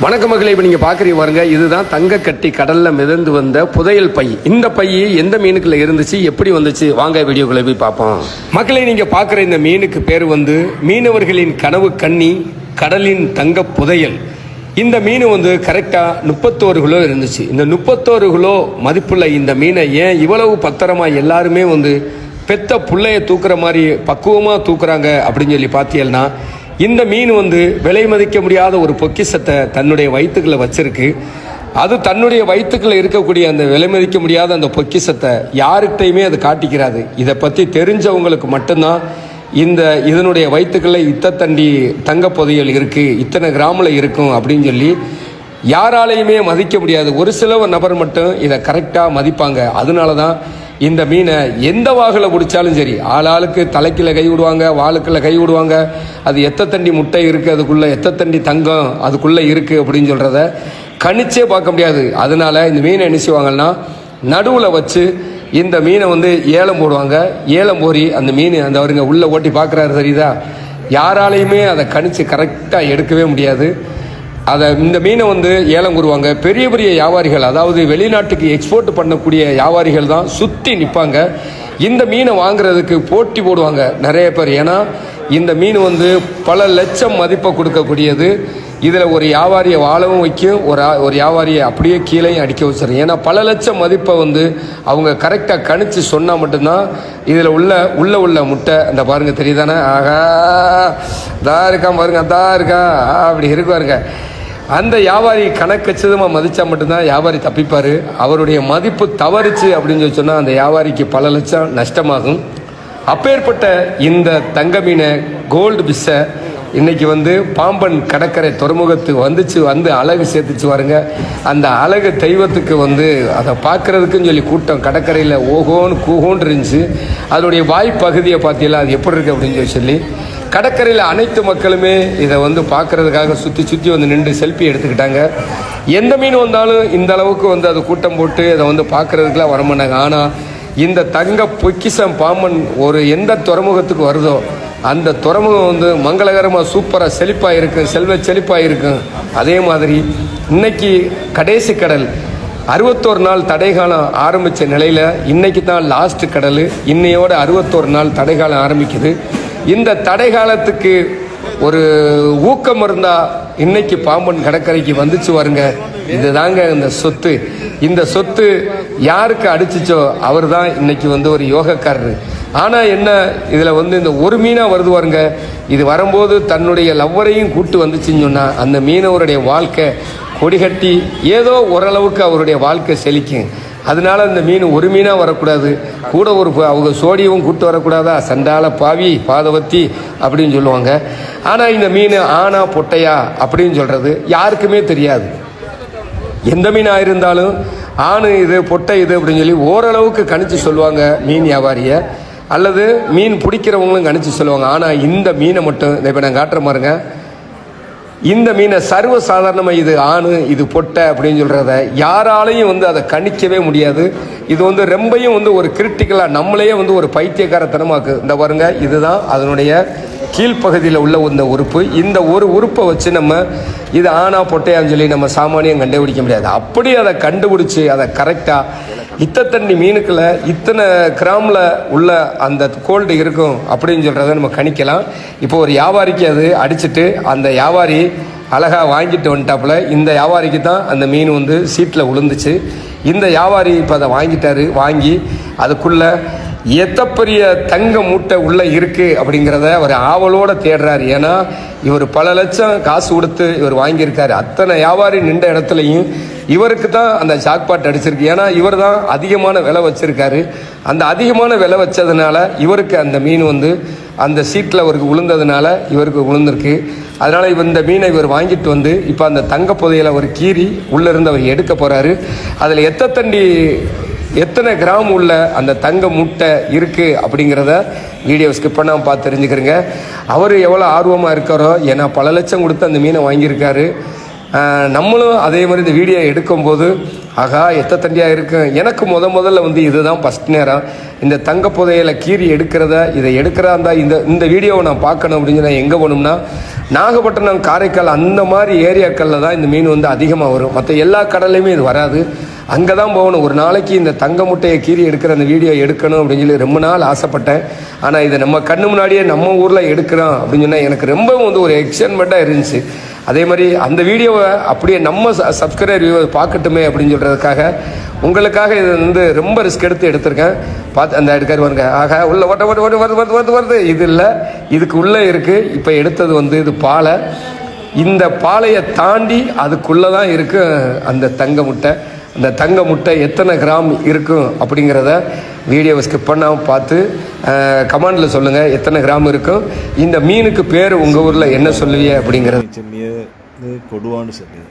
வணக்கம் மக்களை, இப்போ நீங்கள் பார்க்குறீங்க பாருங்க, இதுதான் தங்க கட்டி கடலில் மிதந்து வந்த புதையல் பை. இந்த பை எந்த மீனுக்குள்ள இருந்துச்சு, எப்படி வந்துச்சு, வாங்க வீடியோக்குள்ளே போய் பார்ப்போம். மக்களை, நீங்கள் பார்க்குற இந்த மீனுக்கு பேர் வந்து மீனவர்களின் கனவு கன்னி, கடலின் தங்க புதையல். இந்த மீன் வந்து கரெக்டாக 31 கிலோ இருந்துச்சு. இந்த 31 கிலோ மதிப்புள்ள இந்த மீனை ஏன் இவ்வளவு பத்திரமா எல்லாருமே வந்து பெத்த புள்ளைய தூக்குற மாதிரி பக்குவமாக தூக்குறாங்க அப்படின்னு சொல்லி பார்த்தீங்கன்னா, இந்த மீன் வந்து விலை மதிக்க முடியாத ஒரு பொக்கிஷத்தை தன்னுடைய வயிற்றுக்குள்ள வச்சிருக்கு. அது தன்னுடைய வயிற்றுக்குள்ள இருக்கக்கூடிய அந்த விலை மதிக்க முடியாத அந்த பொக்கிஷத்தை யார்கிட்டையுமே அது காட்டிக்கிறாது. இதை பற்றி தெரிஞ்சவங்களுக்கு மட்டும்தான் இதனுடைய வயிற்றுக்குள்ள இத்தத்தண்டி தங்க புதையல் இருக்குது, இத்தனை கிராமில் இருக்கும் அப்படின்னு சொல்லி யாராலையுமே மதிக்க முடியாது. ஒரு சில நபர் மட்டும் இதை கரெக்டாக மதிப்பாங்க. அதனால தான் இந்த மீனை எந்த வாகில் பிடிச்சாலும் சரி, ஆளாளுக்கு தலைக்கில் கை விடுவாங்க, வாளுக்குள்ள கை விடுவாங்க. அது எத்தத்தண்டி முட்டை இருக்குது, அதுக்குள்ளே எத்தத்தண்டி தங்கம் அதுக்குள்ளே இருக்குது அப்படின்னு சொல்கிறத கணிச்சே பார்க்க முடியாது. அதனால இந்த மீனை என்ன செய்வாங்கன்னா, நடுவில் வச்சு இந்த மீனை வந்து ஏலம் போடுவாங்க. ஏலம் போரி அந்த மீன் அந்த அவருங்க உள்ளே ஓட்டி பார்க்குறாரு, சரிதா, யாராலையுமே அதை கணிச்சு கரெக்டாக எடுக்கவே முடியாது. இந்த மீனை வந்து ஏலம் கூறுவாங்க. பெரிய பெரிய வியாபாரிகள், அதாவது வெளிநாட்டுக்கு எக்ஸ்போர்ட் பண்ணக்கூடிய வியாபாரிகள் தான் சுற்றி நிற்பாங்க. இந்த மீனை வாங்குறதுக்கு போட்டி போடுவாங்க நிறைய பேர். ஏன்னா இந்த மீன் வந்து பல லட்சம் மதிப்பை கொடுக்கக்கூடியது. இதில் ஒரு வியாபாரியை வாழவும் வைக்கும், ஒரு வியாபாரியை அப்படியே கீழேயும் அடிக்க வச்சிடும். ஏன்னா பல லட்சம் மதிப்பை வந்து அவங்க கரெக்டாக கணிச்சு சொன்னால் மட்டும்தான் இதில் உள்ள முட்டை அந்த பாருங்க, தெரியுதானே, ஆகா தான் இருக்கான் பாருங்க, அதான் இருக்கா அப்படி இருக்குவாருங்க. அந்த வியாபாரி கணக்கச்சிதமாக மதித்தா மட்டும்தான் வியாபாரி தப்பிப்பார். அவருடைய மதிப்பு தவறிச்சு அப்படின்னு சொல்லி சொன்னால் அந்த வியாபாரிக்கு பல லட்சம் நஷ்டமாகும். அப்பேற்பட்ட இந்த தங்க மீனை, கோல்டு பிஸ்ஸை இன்னைக்கு வந்து பாம்பன் கடற்கரை துறைமுகத்துக்கு வந்து அழகு சேர்த்துச்சு பாருங்க. அந்த அழகு தெய்வத்துக்கு வந்து அதை பார்க்கறதுக்குன்னு சொல்லி கூட்டம் கடற்கரையில் ஓகோன்னு கூகோன்னு இருந்துச்சு. அதனுடைய வாய்ப்பகுதியை பார்த்தீங்களா, அது எப்படி இருக்கு அப்படின்னு சொல்லி கடற்கரையில் அனைத்து மக்களுமே இதை வந்து பார்க்கறதுக்காக சுற்றி வந்து நின்று செல்ஃபி எடுத்துக்கிட்டாங்க. எந்த மீன் வந்தாலும் இந்த அளவுக்கு வந்து அது கூட்டம் போட்டு அதை வந்து பார்க்கறதுக்குலாம் வரமாட்டாங்க. ஆனால் இந்த தங்க பொக்கிஷம் பாம்பன் ஒரு எந்த துறைமுகத்துக்கு வருதோ அந்த துறைமுகம் வந்து மங்களகரமாக சூப்பராக செழிப்பாக இருக்கும், செல்வ செழிப்பாக இருக்கும். அதே மாதிரி இன்னைக்கு கடைசி கடல் 61 நாள் தடைகாலம் ஆரம்பித்த நிலையில் இன்னைக்கு தான் லாஸ்ட் கடல். இன்னையோட 61 நாள் தடைகாலம் ஆரம்பிக்குது. இந்த தடை காலத்துக்கு ஒரு ஊக்கம் இருந்தால் இன்னைக்கு பாம்பன் கடற்கரைக்கு வந்துச்சு வருங்க. இதுதாங்க இந்த சொத்து. இந்த சொத்து யாருக்கு அடிச்சிச்சோ அவர் தான் இன்னைக்கு வந்து ஒரு யோகக்காரர். ஆனால் என்ன, இதில் வந்து இந்த ஒரு மீனாக வருது வருங்க. இது வரும்போது தன்னுடைய லவ்வரையும் கூட்டு வந்துச்சுன்னு சொன்னால் அந்த மீனவருடைய வாழ்க்கை கொடிகட்டி ஏதோ ஓரளவுக்கு அவருடைய வாழ்க்கை செழிக்கும். அதனால இந்த மீன் ஒரு மீனாக வரக்கூடாது, கூட அவங்க சோடியவும் கூட்டு வரக்கூடாதா, சண்டால பாவி பாதவத்தி அப்படின்னு சொல்லுவாங்க. ஆனால் இந்த மீன் ஆனா பொட்டையா அப்படின்னு சொல்கிறது யாருக்குமே தெரியாது. எந்த மீனாக இருந்தாலும் ஆணு இது பொட்டை இது அப்படின்னு சொல்லி ஓரளவுக்கு கணிச்சு சொல்லுவாங்க மீன் வியாபாரியை, அல்லது மீன் பிடிக்கிறவங்களும் கணிச்சு சொல்லுவாங்க. ஆனால் இந்த மீனை மட்டும் இப்போ நான் காட்டுற மாதிரிங்க, இந்த மீனை சர்வ சாதாரணமாக இது ஆணு இது பொட்டை அப்படின்னு சொல்கிறத யாராலையும் வந்து அதை கணிக்கவே முடியாது. இது வந்து ரொம்பையும் வந்து ஒரு கிரிட்டிக்கலாக நம்மளையே வந்து ஒரு பைத்தியக்காரத்தனமாக்கு. இந்த பாருங்க, இதுதான் அதனுடைய கீழ்ப்பகுதியில் உள்ள இந்த உறுப்பு. இந்த ஒரு உறுப்பை வச்சு நம்ம இது ஆனா பொட்டையான்னு சொல்லி நம்ம சாமானியம் கண்டுபிடிக்க முடியாது. அப்படி அதை கண்டுபிடிச்சி அதை கரெக்டாக இத்தத்தண்ணி மீனுக்குள்ள இத்தனை கிராமில் உள்ள அந்த கோல்டு இருக்கும் அப்படின்னு சொல்கிறத நம்ம கணிக்கலாம். இப்போ ஒரு வியாபாரிக்கு அது அடிச்சுட்டு அந்த வியாபாரி அழகாக வாங்கிட்டு வந்துட்டாப்புல. இந்த வியாபாரிக்கு தான் அந்த மீன் வந்து சீட்டில் விழுந்துச்சு. இந்த வியாபாரி இப்போ அதை வாங்கிட்டாரு. வாங்கி அதுக்குள்ளே எத்தப்பெரிய தங்க மூட்டை உள்ளே இருக்குது அப்படிங்கிறத அவர் ஆவலோடு தேடுறாரு. ஏன்னா இவர் பல லட்சம் காசு கொடுத்து இவர் வாங்கியிருக்காரு. அத்தனை வியாபாரி நின்ற இடத்துலையும் இவருக்கு தான் அந்த ஜாக்பாட் அடிச்சிருக்கு. ஏன்னா இவர் தான் அதிகமான விலை வச்சிருக்காரு. அந்த அதிகமான விலை வச்சதுனால இவருக்கு அந்த மீன் வந்து அந்த சீட்டில் அவருக்கு விழுந்ததுனால இவருக்கு விழுந்திருக்கு. அதனால் இந்த மீனை இவர் வாங்கிட்டு வந்து இப்போ அந்த தங்க புதையலை அவர் கீறி உள்ளேருந்து அவர் எடுக்க போகிறாரு. அதில் எத்தனை கிராம் உள்ள அந்த தங்க முட்டை இருக்குது அப்படிங்கிறத வீடியோ ஸ்கிப் பண்ணாமல் பார்த்து தெரிஞ்சுக்கிறேங்க. அவர் எவ்வளோ ஆர்வமாக இருக்காரோ, ஏன்னா பல லட்சம் கொடுத்து அந்த மீனை வாங்கியிருக்காரு. நம்மளும் அதே மாதிரி இந்த வீடியோ எடுக்கும்போது ஆகா எத்தத்தண்டியாக இருக்கும். எனக்கு முதல்ல வந்து இதுதான் ஃபஸ்ட் நேரம் இந்த தங்க புதையலை கீறி இதை எடுக்கிறதா இருந்தால் இந்த வீடியோவை நான் பார்க்கணும் அப்படின்னு நான் எங்கே போகணும்னா நாகப்பட்டினம், காரைக்கால் அந்த மாதிரி ஏரியாக்களில் தான் இந்த மீன் வந்து அதிகமாக வரும். மற்ற எல்லா கடல்லையுமே இது வராது. அங்கே தான் போகணும். ஒரு நாளைக்கு இந்த தங்க முட்டையை கீறி எடுக்கிற அந்த வீடியோ எடுக்கணும் அப்படின்னு சொல்லி ரொம்ப நாள் ஆசைப்பட்டேன். ஆனால் இதை நம்ம கண்ணு முன்னாடியே நம்ம ஊரில் எடுக்கிறோம் அப்படின்னு சொன்னால் எனக்கு ரொம்பவும் வந்து ஒரு எக்ஸைட்மெண்ட்டாக இருந்துச்சு. அதே மாதிரி அந்த வீடியோவை அப்படியே நம்ம சப்ஸ்கிரைபர் வியூவை பார்க்கட்டுமே அப்படின்னு சொல்கிறதுக்காக உங்களுக்காக இது வந்து ரொம்ப ரிஸ்க் எடுத்திருக்கேன். பார்த்து அந்த எடுக்காரு வருங்க. ஆக உள்ள வருது. இது இல்லை, இதுக்கு உள்ளே இருக்குது. இப்போ எடுத்தது வந்து இது பாலை. இந்த பாலையை தாண்டி அதுக்குள்ளே தான் இருக்குது அந்த தங்க முட்டை. அந்த தங்க முட்டை எத்தனை கிராம் இருக்கும் அப்படிங்கிறத வீடியோவை ஸ்கிப் பண்ணாமல் பார்த்து கமெண்டில் சொல்லுங்கள் எத்தனை கிராம் இருக்கும். இந்த மீனுக்கு பேர் உங்கள் ஊரில் என்ன சொல்லுவீங்க அப்படிங்கிறது. கொடுவான்னு சொல்லி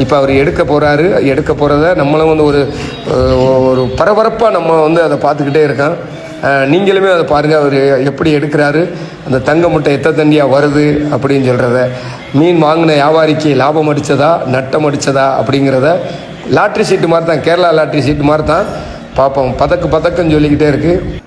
இப்போ அவர் எடுக்க போகிறத நம்மளும் வந்து ஒரு பரபரப்பாக நம்ம வந்து அதை பார்த்துக்கிட்டே இருக்கோம். நீங்களுமே அதை பாருங்கள், அவர் எப்படி எடுக்கிறாரு, அந்த தங்க முட்டை எத்தனை தண்டியாக வருது அப்படின்னு சொல்கிறத. மீன் வாங்கின வியாபாரிக்கு லாபம் அடித்ததா நட்டம் அடித்ததா அப்படிங்கிறத லாட்ரி சீட்டு மாதிரி தான், கேரளா லாட்ரி சீட்டு மாதிரி தான் பார்ப்போம். பதக்குன்னு சொல்லிக்கிட்டே இருக்குது.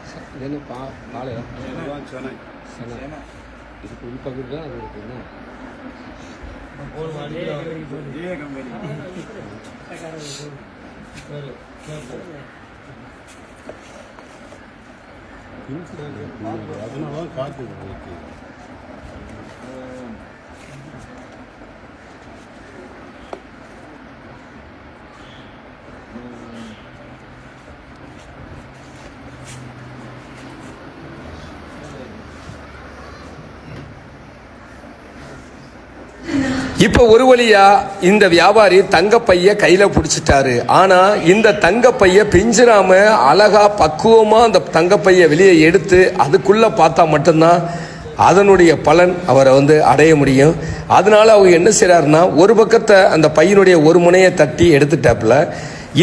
அதனால காத்து இப்போ ஒரு வழியா இந்த வியாபாரி தங்கப்பைய கையில பிடிச்சிட்டாரு. ஆனா இந்த தங்கப்பைய பிஞ்சிராம அழகா பக்குவமா அந்த தங்கப்பைய வெளியே எடுத்து அதுக்குள்ள பார்த்தா மட்டும்தான் அதனுடைய பலன் அவரை வந்து அடைய முடியும். அதனால அவங்க என்ன செய்யறாருன்னா, ஒரு பக்கத்தை அந்த பையனுடைய ஒரு முனையை தட்டி எடுத்துட்டாப்புல,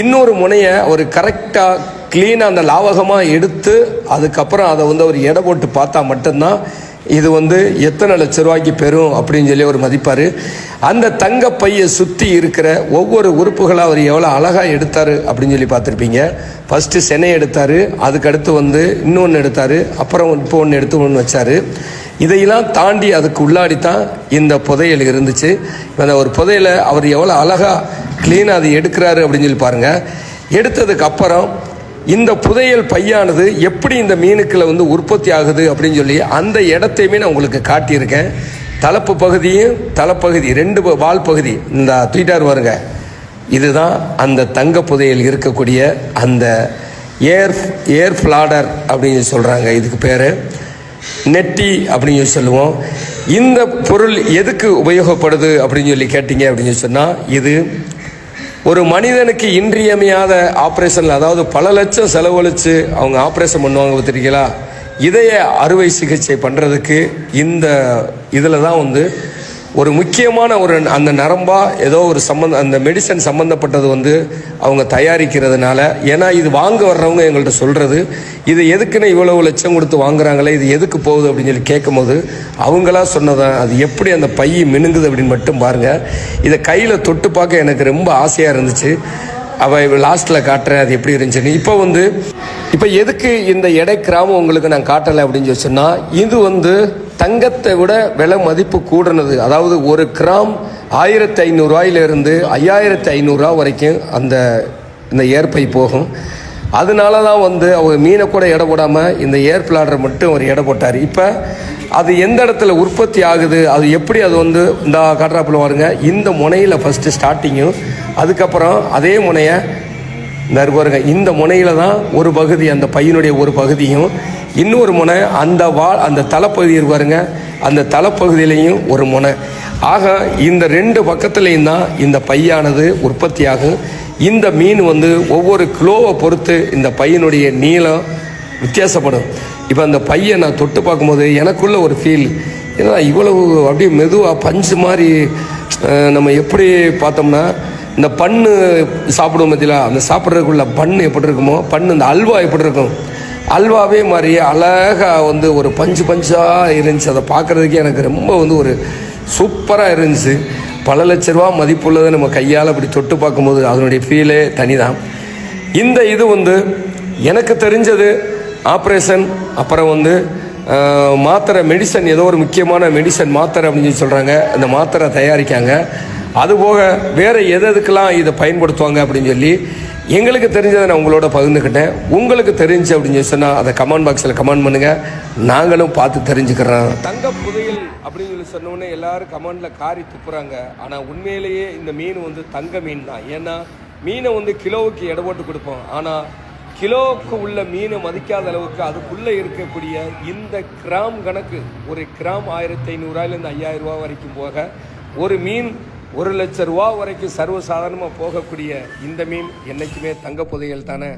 இன்னொரு முனையை அவர் கரெக்டா கிளீனா அந்த லாவகமாக எடுத்து அதுக்கப்புறம் அதை வந்து அவர் எடை போட்டு பார்த்தா மட்டும்தான் இது வந்து எத்தனை லட்ச ரூபாய்க்கு பெறும் அப்படின்னு சொல்லி அவர் மதிப்பார். அந்த தங்க பையை சுற்றி இருக்கிற ஒவ்வொரு உறுப்புகளாக அவர் எவ்வளோ அழகாக எடுத்தார் அப்படின்னு சொல்லி பார்த்துருப்பீங்க. ஃபஸ்ட்டு சென்னை எடுத்தார், அதுக்கடுத்து வந்து இன்னொன்று எடுத்தார், அப்புறம் இப்போ ஒன்று எடுத்து ஒன்று வச்சார். இதையெல்லாம் தாண்டி அதுக்கு உள்ளாடி தான் இந்த புதையல் இருந்துச்சு. அந்த ஒரு புதையலை அவர் எவ்வளோ அழகாக க்ளீனாக அதை எடுக்கிறாரு அப்படின்னு சொல்லி பாருங்கள். எடுத்ததுக்கு அப்புறம் இந்த புதையல் பையானது எப்படி இந்த மீனுக்களை வந்து உற்பத்தி ஆகுது அப்படின்னு சொல்லி அந்த இடத்தையுமே நான் உங்களுக்கு காட்டியிருக்கேன். தலைப்பு பகுதியும் தலைப்பகுதி ரெண்டு வால் பகுதி இந்த தூக்கிட்டார் வருங்க. இதுதான் அந்த தங்க புதையல் இருக்கக்கூடிய அந்த ஏர் ஃப்ளாடர் அப்படின்னு சொல்கிறாங்க. இதுக்கு பேர் நெட்டி அப்படின்னு சொல்லுவோம். இந்த பொருள் எதுக்கு உபயோகப்படுது அப்படின்னு சொல்லி கேட்டிங்க அப்படின்னு சொன்னால், இது ஒரு மனிதனுக்கு இன்றியமையாத ஆப்ரேஷனில், அதாவது பல லட்சம் செலவழித்து அவங்க ஆப்ரேஷன் பண்ணுவாங்க பார்த்துருக்கீங்களா, இதய அறுவை சிகிச்சை பண்ணுறதுக்கு இந்த இதில் தான் வந்து ஒரு முக்கியமான ஒரு அந்த நரம்பாக ஏதோ ஒரு அந்த மெடிசன் சம்மந்தப்பட்டது வந்து அவங்க தயாரிக்கிறதுனால. ஏன்னா இது வாங்க வர்றவங்க எங்கள்கிட்ட சொல்கிறது, இது எதுக்குன்னு இவ்வளவு லட்சம் கொடுத்து வாங்குறாங்களே, இது எதுக்கு போகுது அப்படின்னு சொல்லி கேட்கும் போது அவங்களா சொன்னதான் அது எப்படி அந்த பை மினுங்குது அப்படின்னு மட்டும் பாருங்கள். இதை கையில் தொட்டு பார்க்க எனக்கு ரொம்ப ஆசையாக இருந்துச்சு. அவள் லாஸ்ட்டில் காட்டுறேன் அது எப்படி இருந்துச்சுன்னு. இப்போ எதுக்கு இந்த எடை கிராமம் உங்களுக்கு நான் காட்டலை அப்படின்னு சொன்னால், இது வந்து தங்கத்தை விட விலை மதிப்பு கூடுனது. அதாவது ஒரு கிராம் 1500 ரூபாயிலிருந்து 5500 ரூபா வரைக்கும் இந்த ஏர்பை போகும். அதனால தான் வந்து அவங்க மீனை கூட எடை போடாமல் இந்த ஏர் பிளாடரை மட்டும் அவர் எடை போட்டார். இப்போ அது எந்த இடத்துல உற்பத்தி ஆகுது, அது எப்படி அது வந்து இந்த காட்டுறாப்புல பாருங்க. இந்த முனையில் ஃபஸ்ட்டு ஸ்டார்டிங்கும், அதுக்கப்புறம் அதே முனையை இந்த பாருங்க, இந்த முனையில் தான் ஒரு பகுதி அந்த பையனுடைய ஒரு பகுதியும், இன்னொரு முனை அந்த தலைப்பகுதி பாருங்க, அந்த தலைப்பகுதியிலையும் ஒரு முனை. ஆக இந்த ரெண்டு பக்கத்துலேயும் தான் இந்த பையானது உற்பத்தி ஆகும். இந்த மீன் வந்து ஒவ்வொரு கிலோவை பொறுத்து இந்த பையனுடைய நீளம் வித்தியாசப்படும். இப்போ அந்த பையை நான் தொட்டு பார்க்கும்போது எனக்குள்ள ஒரு ஃபீல், ஏன்னா இவ்வளவு அப்படியே மெதுவாக பஞ்சு மாதிரி நம்ம எப்படி பார்த்தோம்னா இந்த பண்ணு சாப்பிடுவோம் பார்த்தீங்களா, அந்த சாப்பிட்றதுக்குள்ள பண்ணு எப்படி இருக்குமோ, பண்ணு இந்த அல்வா எப்படி இருக்கும், அல்வாவே மாதிரி அழகாக வந்து ஒரு பஞ்சாக இருந்துச்சு. அதை பார்க்குறதுக்கே எனக்கு ரொம்ப வந்து ஒரு சூப்பராக இருந்துச்சு. பல லட்ச ரூபா மதிப்புள்ளதை நம்ம கையால் அப்படி தொட்டு பார்க்கும்போது அதனுடைய ஃபீலே தனி தான். இது வந்து எனக்கு தெரிஞ்சது ஆப்ரேஷன், அப்புறம் வந்து மாத்திரை மெடிசன், ஏதோ ஒரு முக்கியமான மெடிசன் மாத்திரை அப்படின்னு சொல்லி சொல்கிறாங்க. அந்த மாத்திரை தயாரிக்காங்க. அதுபோக வேறு எதுக்கெல்லாம் இதை பயன்படுத்துவாங்க அப்படின்னு சொல்லி எங்களுக்கு தெரிஞ்சதை நான் உங்களோட பகிர்ந்துக்கிட்டேன். உங்களுக்கு தெரிஞ்சு அப்படின்னு சொல்லி சொன்னால் அதை கமெண்ட் பாக்ஸில் கமெண்ட் பண்ணுங்கள், நாங்களும் பார்த்து தெரிஞ்சுக்கிறோம். தங்க புதையல் அப்படின்னு சொல்லி சொன்னோன்னே எல்லாரும் கமெண்டில் காரி துப்புறாங்க. ஆனால் உண்மையிலேயே இந்த மீன் வந்து தங்க மீன் தான். ஏன்னா மீனை வந்து கிலோவுக்கு எடை போட்டு கொடுப்போம். ஆனால் கிலோவுக்கு உள்ள மீனை மதிக்காத அளவுக்கு அதுக்குள்ளே இருக்கக்கூடிய இந்த கிராம் கணக்கு, ஒரு கிராம் 1500 5000 ரூபா வரைக்கும் போக, ஒரு மீன் 1 லட்ச ரூபா வரைக்கும் சர்வசாதாரணமாக போகக்கூடிய இந்த மீன் என்றைக்குமே தங்க புதையல் தானே.